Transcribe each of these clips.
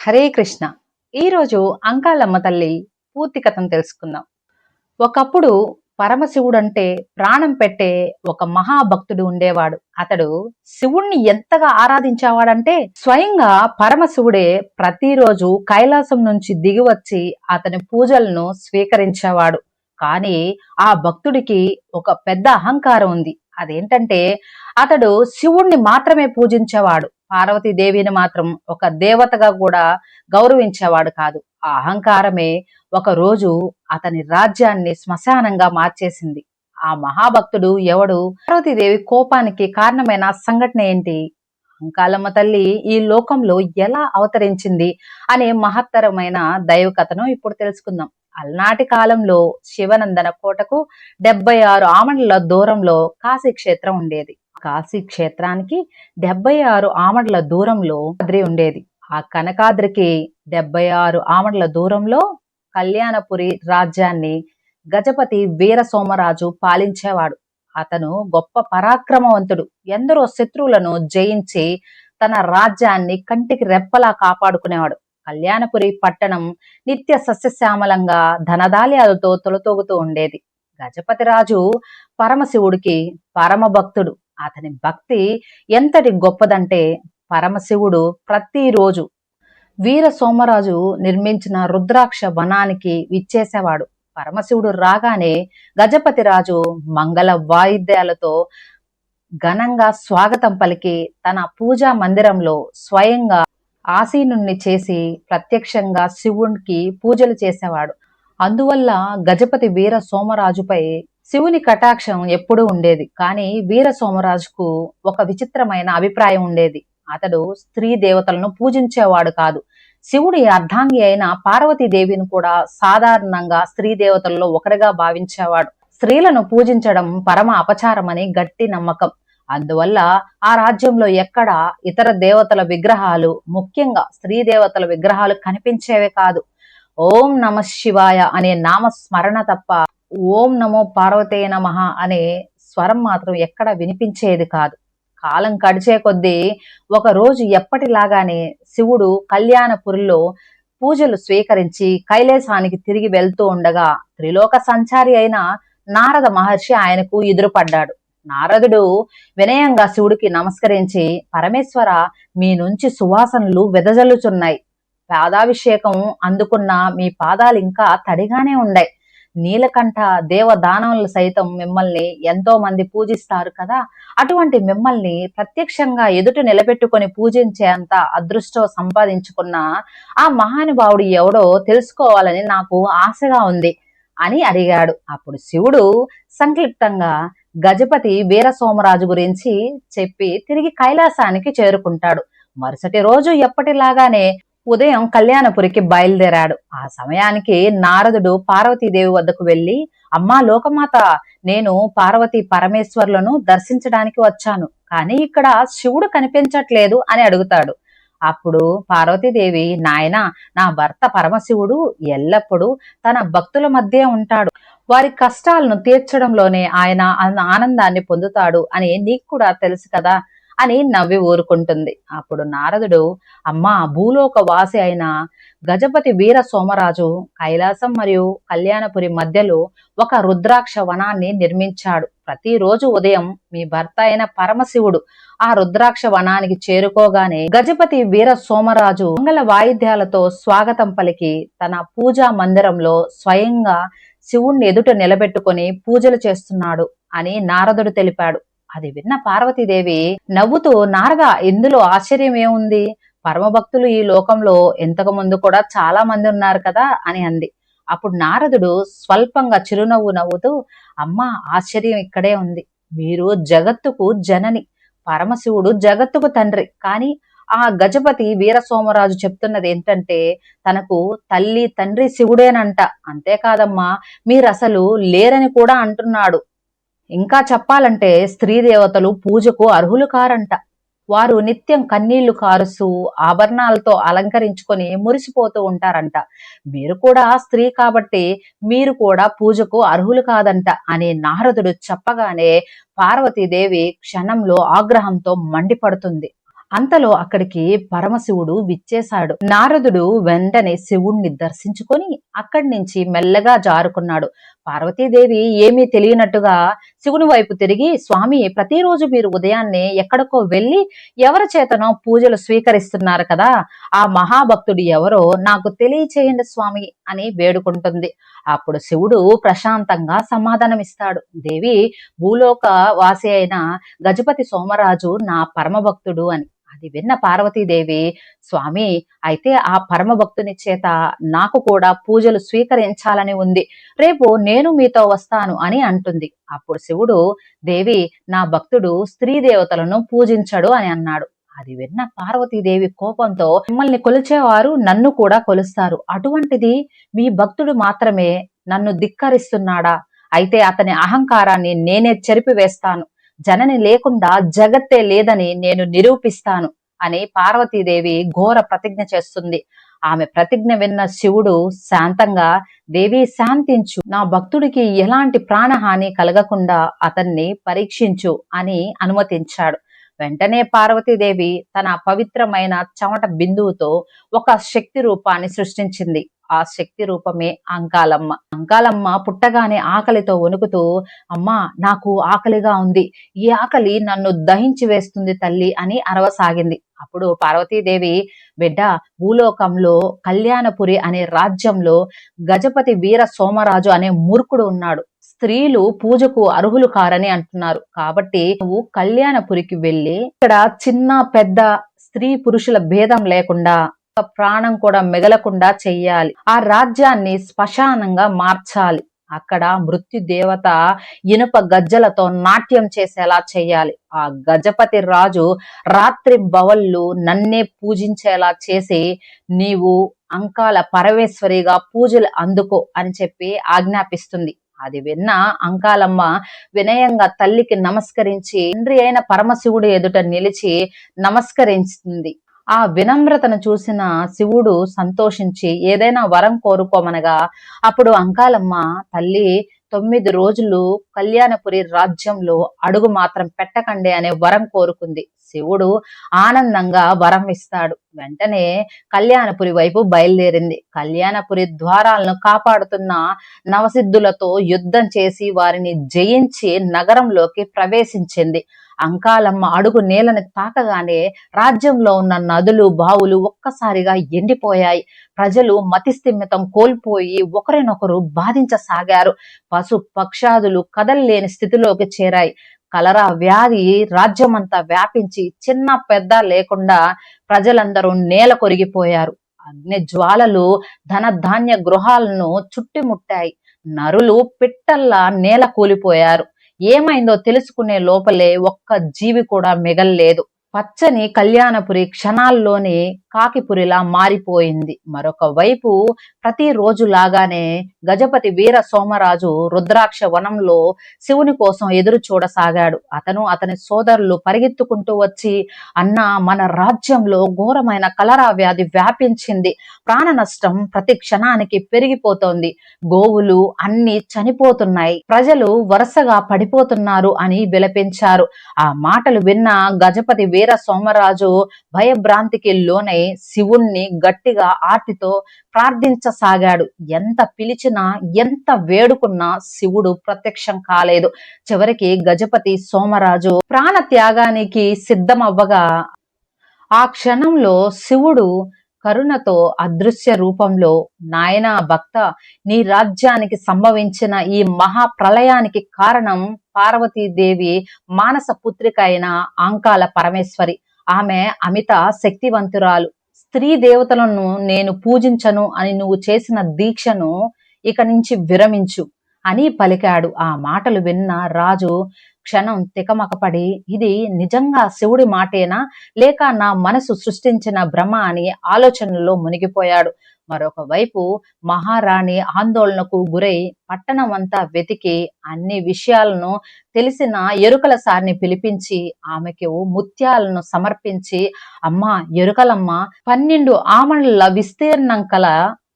హరే కృష్ణ. ఈరోజు అంకాలమ్మ తల్లి పూర్తి కథను తెలుసుకుందాం. ఒకప్పుడు పరమశివుడంటే ప్రాణం పెట్టే ఒక మహాభక్తుడు ఉండేవాడు. అతడు శివుణ్ణి ఎంతగా ఆరాధించేవాడంటే స్వయంగా పరమశివుడే ప్రతిరోజు కైలాసం నుంచి దిగివచ్చి అతని పూజలను స్వీకరించేవాడు. కానీ ఆ భక్తుడికి ఒక పెద్ద అహంకారం ఉంది. అదేంటంటే అతడు శివుణ్ణి మాత్రమే పూజించేవాడు. పార్వతీదేవిని మాత్రం ఒక దేవతగా కూడా గౌరవించేవాడు కాదు. ఆ అహంకారమే ఒక రోజు అతని రాజ్యాన్ని శ్మశానంగా మార్చేసింది. ఆ మహాభక్తుడు ఎవడు? పార్వతీదేవి కోపానికి కారణమైన సంఘటన ఏంటి? అంకాలమ్మ తల్లి ఈ లోకంలో ఎలా అవతరించింది అనే మహత్తరమైన దైవ కథను ఇప్పుడు తెలుసుకుందాం. అలనాటి కాలంలో శివనందన కోటకు 76 ఆమడల దూరంలో కాశీ క్షేత్రం ఉండేది. కాశీ క్షేత్రానికి 76 ఆమడల దూరంలో కనకాద్రి ఉండేది. ఆ కనకాద్రికి 76 ఆమడల దూరంలో కళ్యాణపురి రాజ్యాన్ని గజపతి వీర సోమరాజు పాలించేవాడు. అతను గొప్ప పరాక్రమవంతుడు. ఎందరో శత్రువులను జయించి తన రాజ్యాన్ని కంటికి రెప్పలా కాపాడుకునేవాడు. కళ్యాణపురి పట్టణం నిత్య సస్యశ్యామలంగా ధనధాన్యాలతో తొలతూగుతూ ఉండేది. గజపతి రాజు పరమశివుడికి పరమ భక్తుడు. అతని భక్తి ఎంతటి గొప్పదంటే పరమశివుడు ప్రతిరోజు వీర సోమరాజు నిర్మించిన రుద్రాక్ష వనానికి విచ్చేసేవాడు. పరమశివుడు రాగానే గజపతి రాజు మంగళ వాయిద్యాలతో ఘనంగా స్వాగతం పలికి తన పూజా మందిరంలో స్వయంగా ఆసీనుణ్ణి చేసి ప్రత్యక్షంగా శివునికి పూజలు చేసేవాడు. అందువల్ల గజపతి వీర సోమరాజుపై శివుని కటాక్షం ఎప్పుడూ ఉండేది. కానీ వీర సోమరాజుకు ఒక విచిత్రమైన అభిప్రాయం ఉండేది. అతడు స్త్రీ దేవతలను పూజించేవాడు కాదు. శివుడి అర్ధాంగి అయిన పార్వతీదేవిని కూడా సాధారణంగా స్త్రీ దేవతల్లో ఒకరిగా భావించేవాడు. స్త్రీలను పూజించడం పరమ అపచారమని గట్టి నమ్మకం. అందువల్ల ఆ రాజ్యంలో ఎక్కడ ఇతర దేవతల విగ్రహాలు, ముఖ్యంగా స్త్రీ దేవతల విగ్రహాలు కనిపించేవే కాదు. ఓం నమ శివాయ అనే నామ స్మరణ తప్ప ఓం నమో పార్వతే నమః అనే స్వరం మాత్రం ఎక్కడ వినిపించేది కాదు. కాలం గడిచే కొద్దీ ఒక రోజు ఎప్పటిలాగానే శివుడు కళ్యాణపురిలో పూజలు స్వీకరించి కైలాసానికి తిరిగి వెళ్తూ ఉండగా త్రిలోక సంచారి అయిన నారద మహర్షి ఆయనకు ఎదురుపడ్డాడు. నారదుడు వినయంగా శివుడికి నమస్కరించి, పరమేశ్వర, మీ నుంచి సువాసనలు వెదజల్లుచున్నాయి. పాదాభిషేకం అందుకున్న మీ పాదాలు ఇంకా తడిగానే ఉన్నాయి. నీలకంఠ దేవదానవులు సైతం మిమ్మల్ని ఎంతో మంది పూజిస్తారు కదా. అటువంటి మిమ్మల్ని ప్రత్యక్షంగా ఎదుట నిలబెట్టుకొని పూజించేంత అదృష్టం సంపాదించుకున్న ఆ మహానుభావుడు ఎవడో తెలుసుకోవాలని నాకు ఆశగా ఉంది అని అడిగాడు. అప్పుడు శివుడు సంక్లిప్తంగా గజపతి వీర సోమరాజు గురించి చెప్పి తిరిగి కైలాసానికి చేరుకుంటాడు. మరుసటి రోజు ఎప్పటిలాగానే ఉదయం కళ్యాణపురికి బయలుదేరాడు. ఆ సమయానికి నారదుడు పార్వతీదేవి వద్దకు వెళ్లి, అమ్మా లోకమాత, నేను పార్వతీ పరమేశ్వర్లను దర్శించడానికి వచ్చాను, కానీ ఇక్కడ శివుడు కనిపించట్లేదు అని అడుగుతాడు. అప్పుడు పార్వతీదేవి, నాయనా, నా భర్త పరమశివుడు ఎల్లప్పుడూ తన భక్తుల మధ్య ఉంటాడు. వారి కష్టాలను తీర్చడంలోనే ఆయన ఆనందాన్ని పొందుతాడు అని నీకు కూడా తెలుసు కదా అని నవ్వి ఊరుకుంటుంది. అప్పుడు నారదుడు, అమ్మా, భూలోక వాసి అయిన గజపతి వీర సోమరాజు కైలాసం మరియు కళ్యాణపురి మధ్యలో ఒక రుద్రాక్ష వనాన్ని నిర్మించాడు. ప్రతిరోజు ఉదయం మీ భర్త అయిన పరమశివుడు ఆ రుద్రాక్ష వనానికి చేరుకోగానే గజపతి వీర సోమరాజు మంగళ వాయిద్యాలతో స్వాగతం పలికి తన పూజా మందిరంలో స్వయంగా శివుణ్ణి ఎదుట నిలబెట్టుకొని పూజలు చేస్తున్నాడు అని నారదుడు తెలిపాడు. అది విన్న పార్వతీదేవి నవ్వుతూ, నారద, ఇందులో ఆశ్చర్యం ఏముంది? పరమభక్తులు ఈ లోకంలో ఇంతకు ముందు కూడా చాలా మంది ఉన్నారు కదా అని అంది. అప్పుడు నారదుడు స్వల్పంగా చిరునవ్వు నవ్వుతూ, అమ్మా, ఆశ్చర్యం ఇక్కడే ఉంది. మీరు జగత్తుకు జనని, పరమశివుడు జగత్తుకు తండ్రి. కానీ ఆ గజపతి వీర సోమరాజు చెప్తున్నది ఏంటంటే తనకు తల్లి తండ్రి శివుడేనంట. అంతేకాదమ్మా, మీరసలు లేరని కూడా అంటున్నాడు. ఇంకా చెప్పాలంటే స్త్రీ దేవతలు పూజకు అర్హులు కారంట. వారు నిత్యం కన్నీళ్లు కారుస్తూ ఆభరణాలతో అలంకరించుకొని మురిసిపోతూ ఉంటారంట. మీరు కూడా స్త్రీ కాబట్టి మీరు కూడా పూజకు అర్హులు కాదంట అని నారదుడు చెప్పగానే పార్వతీదేవి క్షణంలో ఆగ్రహంతో మండిపడుతుంది. అంతలో అక్కడికి పరమశివుడు విచ్చేశాడు. నారదుడు వెంటనే శివుణ్ణి దర్శించుకొని అక్కడి నుంచి మెల్లగా జారుకున్నాడు. పార్వతీదేవి ఏమీ తెలియనట్టుగా శివుని వైపు తిరిగి, స్వామి, ప్రతిరోజు మీరు ఉదయాన్నే ఎక్కడికో వెళ్లి ఎవరి చేతనో పూజలు స్వీకరిస్తున్నారు కదా, ఆ మహాభక్తుడు ఎవరో నాకు తెలియచేయండి స్వామి అని వేడుకుంటుంది. అప్పుడు శివుడు ప్రశాంతంగా సమాధానమిస్తాడు. దేవి, భూలోక వాసి అయిన గజపతి సోమరాజు నా పరమభక్తుడు అని. అది విన్న పార్వతీదేవి, స్వామి, అయితే ఆ పరమ భక్తుని చేత నాకు కూడా పూజలు స్వీకరించాలని ఉంది, రేపు నేను మీతో వస్తాను అని అంటుంది. అప్పుడు శివుడు, దేవి, నా భక్తుడు స్త్రీ దేవతలను పూజించడు అని అన్నాడు. అది విన్న పార్వతీదేవి కోపంతో, మిమ్మల్ని కొలిచేవారు నన్ను కూడా కొలుస్తారు, అటువంటిది మీ భక్తుడు మాత్రమే నన్ను ధిక్కరిస్తున్నాడా? అయితే అతని అహంకారాన్ని నేనే చెరిపివేస్తాను, జనని లేకుండా జగత్తే లేదని నేను నిరూపిస్తాను అని పార్వతీదేవి ఘోర ప్రతిజ్ఞ చేస్తుంది. ఆమె ప్రతిజ్ఞ విన్న శివుడు శాంతంగా, దేవి శాంతించు, నా భక్తుడికి ఎలాంటి ప్రాణహాని కలగకుండా అతన్ని పరీక్షించు అని అనుమతించాడు. వెంటనే పార్వతీదేవి తన పవిత్రమైన చెమట బిందువుతో ఒక శక్తి రూపాన్ని సృష్టించింది. ఆ శక్తి రూపమే అంకాలమ్మ. అంకాలమ్మ పుట్టగానే ఆకలితో వణుకుతూ, అమ్మా, నాకు ఆకలిగా ఉంది, ఈ ఆకలి నన్ను దహించి వేస్తుంది తల్లి అని అరవసాగింది. అప్పుడు పార్వతీదేవి, బిడ్డ, భూలోకంలో కళ్యాణపురి అనే రాజ్యంలో గజపతి వీర సోమరాజు అనే మూర్ఖుడు ఉన్నాడు. స్త్రీలు పూజకు అర్హులు కారని అంటున్నారు, కాబట్టి నువ్వు కళ్యాణపురికి వెళ్ళి ఇక్కడ చిన్న పెద్ద స్త్రీ పురుషుల భేదం లేకుండా ప్రాణం కూడా మిగలకుండా చెయ్యాలి. ఆ రాజ్యాన్ని శ్మశానంగా మార్చాలి. అక్కడ మృత్యు దేవత ఇనుప గజ్జలతో నాట్యం చేసేలా చెయ్యాలి. ఆ గజపతి రాజు రాత్రి బవళ్ళు నన్నే పూజించేలా చేసి నీవు అంకాల పరమేశ్వరిగా పూజలు అందుకో అని చెప్పి ఆజ్ఞాపిస్తుంది. అది విన్న అంకాలమ్మ వినయంగా తల్లికి నమస్కరించి తండ్రి అయిన పరమశివుడు ఎదుట నిలిచి నమస్కరించింది. ఆ వినమ్రతను చూసిన శివుడు సంతోషించి ఏదైనా వరం కోరుకోమనగా, అప్పుడు అంకాలమ్మ, తల్లి, 9 రోజులు కళ్యాణపురి రాజ్యంలో అడుగు మాత్రం పెట్టకండి అనే వరం కోరుకుంది. శివుడు ఆనందంగా వరం ఇస్తాడు. వెంటనే కళ్యాణపురి వైపు బయలుదేరింది. కళ్యాణపురి ద్వారాలను కాపాడుతున్న నవసిద్ధులతో యుద్ధం చేసి వారిని జయించి నగరంలోకి ప్రవేశించింది. అంకాలమ్మ అడుగు నేలను తాకగానే రాజ్యంలో ఉన్న నదులు, బావులు ఒక్కసారిగా ఎండిపోయాయి. ప్రజలు మతిస్థిమితం కోల్పోయి ఒకరినొకరు బాధించసాగారు. పశు పక్షాదులు కదల్లేని స్థితిలోకి చేరాయి. కలరా వ్యాధి రాజ్యమంతా వ్యాపించి చిన్న పెద్ద లేకుండా ప్రజలందరూ నేల కొరిగిపోయారు. అగ్ని జ్వాలలు ధన ధాన్య గృహాలను చుట్టుముట్టాయి. నరులు పిట్టల్లా నేల కూలిపోయారు. ఏమైందో తెలుసుకునే లోపలే ఒక్క జీవి కూడా మిగల్లేదు. పచ్చని కళ్యాణపురి క్షణాల్లోనే కాకిపురిలా మారిపోయింది. మరొక వైపు ప్రతిరోజు లాగానే గజపతి వీర సోమరాజు రుద్రాక్ష వనంలో శివుని కోసం ఎదురు చూడసాగాడు. అతని సోదరులు పరిగెత్తుకుంటూ వచ్చి, అన్న, మన రాజ్యంలో ఘోరమైన కలరా వ్యాధి వ్యాపించింది, ప్రాణ నష్టం ప్రతి క్షణానికి పెరిగిపోతోంది, గోవులు అన్ని చనిపోతున్నాయి, ప్రజలు వరుసగా పడిపోతున్నారు అని విలపించారు. ఆ మాటలు విన్న గజపతి వీర సోమరాజు భయభ్రాంతికి లోనై శివుణ్ణి గట్టిగా ఆర్తితో ప్రార్థించసాగాడు. ఎంత పిలిచినా ఎంత వేడుకున్నా శివుడు ప్రత్యక్షం కాలేదు. చివరికి గజపతి సోమరాజు ప్రాణ త్యాగానికి సిద్ధమవ్వగా ఆ క్షణంలో శివుడు కరుణతో అదృశ్య రూపంలో, నాయనా భక్త, నీ రాజ్యానికి సంభవించిన ఈ మహా ప్రళయానికి కారణం పార్వతీదేవి మానస పుత్రిక అయిన అంకాల పరమేశ్వరి. ఆమె అమిత శక్తివంతురాలు. స్త్రీ దేవతలను నేను పూజించను అని నువ్వు చేసిన దీక్షను ఇక నుంచి విరమించు అని పలికాడు. ఆ మాటలు విన్న రాజు క్షణం తికమకపడి, ఇది నిజంగా శివుడి మాటేనా, లేక నా మనసు సృష్టించిన భ్రమ అని ఆలోచనల్లో మునిగిపోయాడు. మరొక వైపు మహారాణి ఆందోళనకు గురై పట్టణం అంతా వెతికి అన్ని విషయాలను తెలిసిన ఎరుకల సారిని పిలిపించి ఆమెకు ముత్యాలను సమర్పించి, అమ్మా ఎరుకలమ్మ, 12 ఆమణుల విస్తీర్ణం కల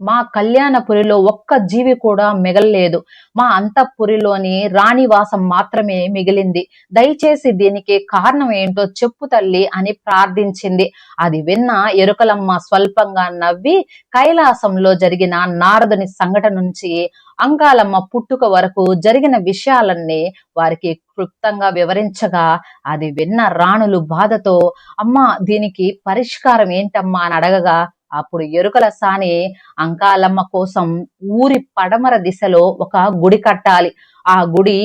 మా కళ్యాణపురిలో ఒక్క జీవి కూడా మిగలలేదు. మా అంతఃపురిలోని రాణివాసం మాత్రమే మిగిలింది. దయచేసి దీనికి కారణం ఏంటో చెప్పు తల్లి అని ప్రార్థించింది. అది విన్న ఎరుకలమ్మ స్వల్పంగా నవ్వి కైలాసంలో జరిగిన నారదుని సంఘటన నుంచి అంకాలమ్మ పుట్టుక వరకు జరిగిన విషయాలన్నీ వారికి క్లుప్తంగా వివరించగా, అది విన్న రాణులు బాధతో అమ్మా దీనికి పరిష్కారం ఏంటమ్మా అని అడగగా, అప్పుడు ఎరుకల సాని అంకాలమ్మ కోసం ఊరి పడమర దిశలో ఒక గుడి కట్టాలి. ఆ గుడి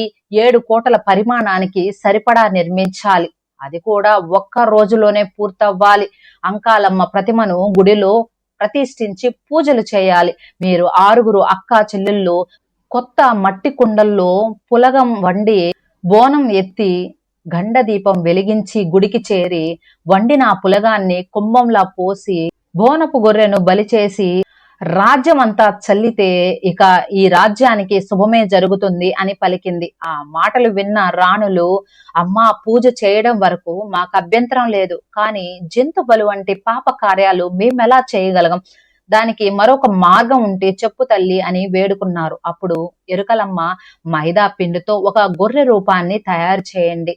7 కోటల పరిమాణానికి సరిపడా నిర్మించాలి. అది కూడా ఒక్క రోజులోనే పూర్తవ్వాలి. అంకాలమ్మ ప్రతిమను గుడిలో ప్రతిష్ఠించి పూజలు చేయాలి. మీరు 6 అక్కా చెల్లెళ్ళు కొత్త మట్టి కుండల్లో పులగం వండి బోనం ఎత్తి గండ దీపం వెలిగించి గుడికి చేరి వండిన ఆ పులగాన్ని కుంభంలా పోసి బోనపు గొర్రెను బలి చేసి రాజ్యమంతా చల్లితే ఇక ఈ రాజ్యానికి శుభమే జరుగుతుంది అని పలికింది. ఆ మాటలు విన్న రాణులు, అమ్మా పూజ చేయడం వరకు మాకు అభ్యంతరం లేదు, కానీ జంతు బలు వంటి పాప కార్యాలు మేమెలా చేయగలం? దానికి మరొక మార్గం ఉంటే చెప్పు తల్లి అని వేడుకున్నారు. అప్పుడు ఎరుకలమ్మ మైదా పిండితో ఒక గొర్రె రూపాన్ని తయారు చేయండి.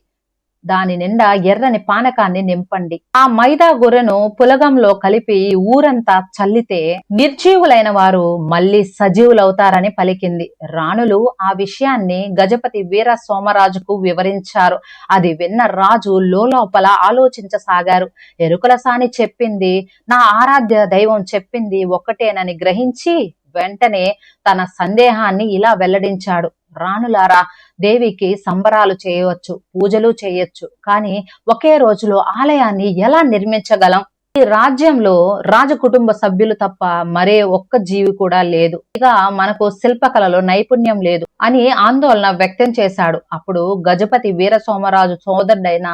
దాని నిండా ఎర్రని పానకాన్ని నింపండి. ఆ మైదా గొర్రెను పులగంలో కలిపి ఊరంతా చల్లితే నిర్జీవులైన వారు మళ్ళీ సజీవులవుతారని పలికింది. రాణులు ఆ విషయాన్ని గజపతి వీర సోమరాజుకు వివరించారు. అది విన్న రాజు లోపల ఆలోచించసాగారు. ఎరుకల సాని చెప్పింది, నా ఆరాధ్య దైవం చెప్పింది ఒక్కటేనని గ్రహించి వెంటనే తన సందేహాన్ని ఇలా వెల్లడించాడు. రాణులారా, దేవికి సంబరాలు చేయవచ్చు, పూజలు చేయొచ్చు, కానీ ఒకే రోజులో ఆలయాన్ని ఎలా నిర్మించగలం? ఈ రాజ్యంలో రాజ కుటుంబ సభ్యులు తప్ప మరే ఒక్క జీవి కూడా లేదు. ఇక మనకు శిల్పకళలో నైపుణ్యం లేదు అని ఆందోళన వ్యక్తం చేశాడు. అప్పుడు గజపతి వీర సోమరాజు సోదరుడైన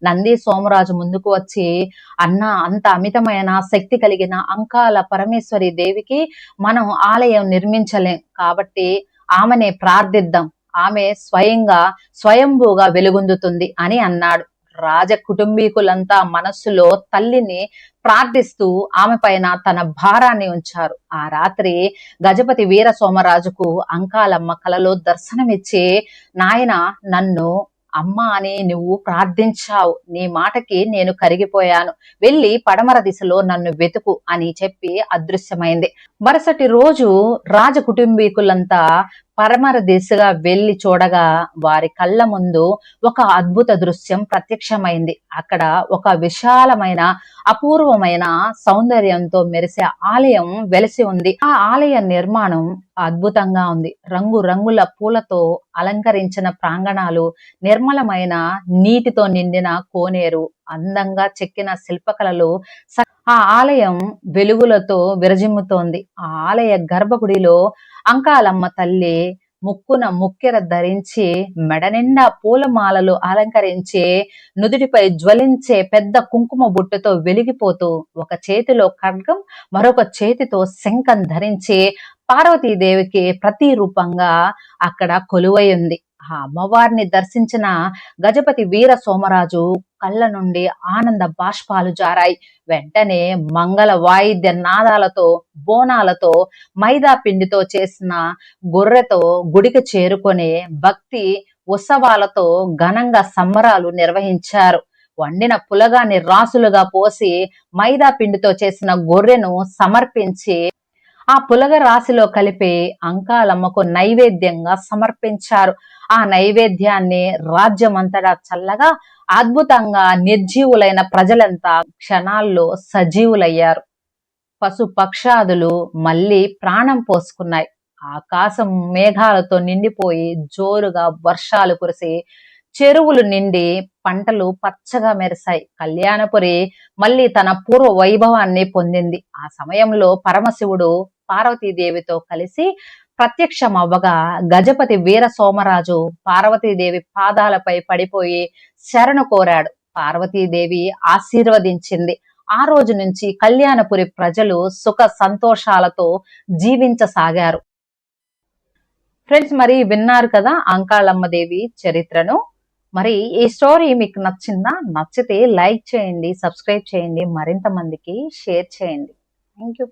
నంది సోమరాజు ముందుకు వచ్చి, అన్న అంత అమితమైన శక్తి కలిగిన అంకాల పరమేశ్వరి దేవికి మనం ఆలయం నిర్మించలేం, కాబట్టి ఆమెనే ప్రార్థిద్దాం, ఆమె స్వయంభూగా వెలుగొందుతుంది అని అన్నాడు. రాజ కుటుంబీకులంతా మనస్సులో తల్లిని ప్రార్థిస్తూ ఆమె పైన తన భారాన్ని ఉంచారు. ఆ రాత్రి గజపతి వీర సోమరాజుకు అంకాలమ్మ కలలో దర్శనమిచ్చి, నాయన, నన్ను అమ్మ అని నువ్వు ప్రార్థించావు, నీ మాటకి నేను కరిగిపోయాను, వెళ్ళి పడమర దిశలో నన్ను వెతుకు అని చెప్పి అదృశ్యమైంది. మరుసటి రోజు రాజ కుటుంబీకులంతా పడమర దిశగా వెళ్లి చూడగా వారి కళ్ళ ముందు ఒక అద్భుత దృశ్యం ప్రత్యక్షమైంది. అక్కడ ఒక విశాలమైన అపూర్వమైన సౌందర్యంతో మెరిసే ఆలయం వెలిసి ఉంది. ఆ ఆలయ నిర్మాణం అద్భుతంగా ఉంది. రంగురంగుల పూలతో అలంకరించిన ప్రాంగణాలు, నిర్మలమైన నీటితో నిండిన కోనేరు, అందంగా చెక్కిన శిల్పకళలు, ఆ ఆలయం వెలుగులతో విరజిమ్ముతోంది. ఆ ఆలయ గర్భగుడిలో అంకాలమ్మ తల్లి ముక్కున ముక్కెర ధరించి, మెడ నిండా పూలమాలలు అలంకరించి, నుదుటిపై జ్వలించే పెద్ద కుంకుమ బుట్టతో వెలిగిపోతూ, ఒక చేతిలో ఖడ్గం, మరొక చేతితో శంఖం ధరించి పార్వతీదేవికి ప్రతిరూపంగా అక్కడ కొలువై ఉంది. ఆ అమ్మవారిని దర్శించిన గజపతి వీర సోమరాజు కళ్ళ నుండి ఆనంద బాష్పాలు జారాయి. వెంటనే మంగళ వాయిద్య నాదాలతో, బోనాలతో, మైదా పిండితో చేసిన గొర్రెతో గుడికి చేరుకొని భక్తి ఉత్సవాలతో ఘనంగా సంబరాలు నిర్వహించారు. వండిన పులగాన్ని రాసులుగా పోసి మైదా పిండితో చేసిన గొర్రెను సమర్పించి ఆ పులగ రాశిలో కలిపి అంకాలమ్మకు నైవేద్యంగా సమర్పించారు. ఆ నైవేద్యాన్ని రాజ్యమంతటా చల్లగా అద్భుతంగా నిర్జీవులైన ప్రజలంతా క్షణాల్లో సజీవులయ్యారు. పశు పక్షాదులు మళ్ళీ ప్రాణం పోసుకున్నాయి. ఆకాశం మేఘాలతో నిండిపోయి జోరుగా వర్షాలు కురిసి చెరువులు నిండి పంటలు పచ్చగా మెరిశాయి. కళ్యాణపురి మళ్ళీ తన పూర్వ వైభవాన్ని పొందింది. ఆ సమయంలో పరమశివుడు పార్వతీదేవితో కలిసి ప్రత్యక్షమవ్వగా గజపతి వీర సోమరాజు పార్వతీదేవి పాదాలపై పడిపోయి శరణు కోరాడు. పార్వతీదేవి ఆశీర్వదించింది. ఆ రోజు నుంచి కళ్యాణపురి ప్రజలు సుఖ సంతోషాలతో జీవించసాగారు. ఫ్రెండ్స్, మరి విన్నారు కదా అంకాళమ్మ దేవి చరిత్రను. మరి ఈ స్టోరీ మీకు నచ్చిందా? నచ్చితే లైక్ చేయండి, సబ్స్క్రైబ్ చేయండి, మరింత మందికి షేర్ చేయండి. Thank you.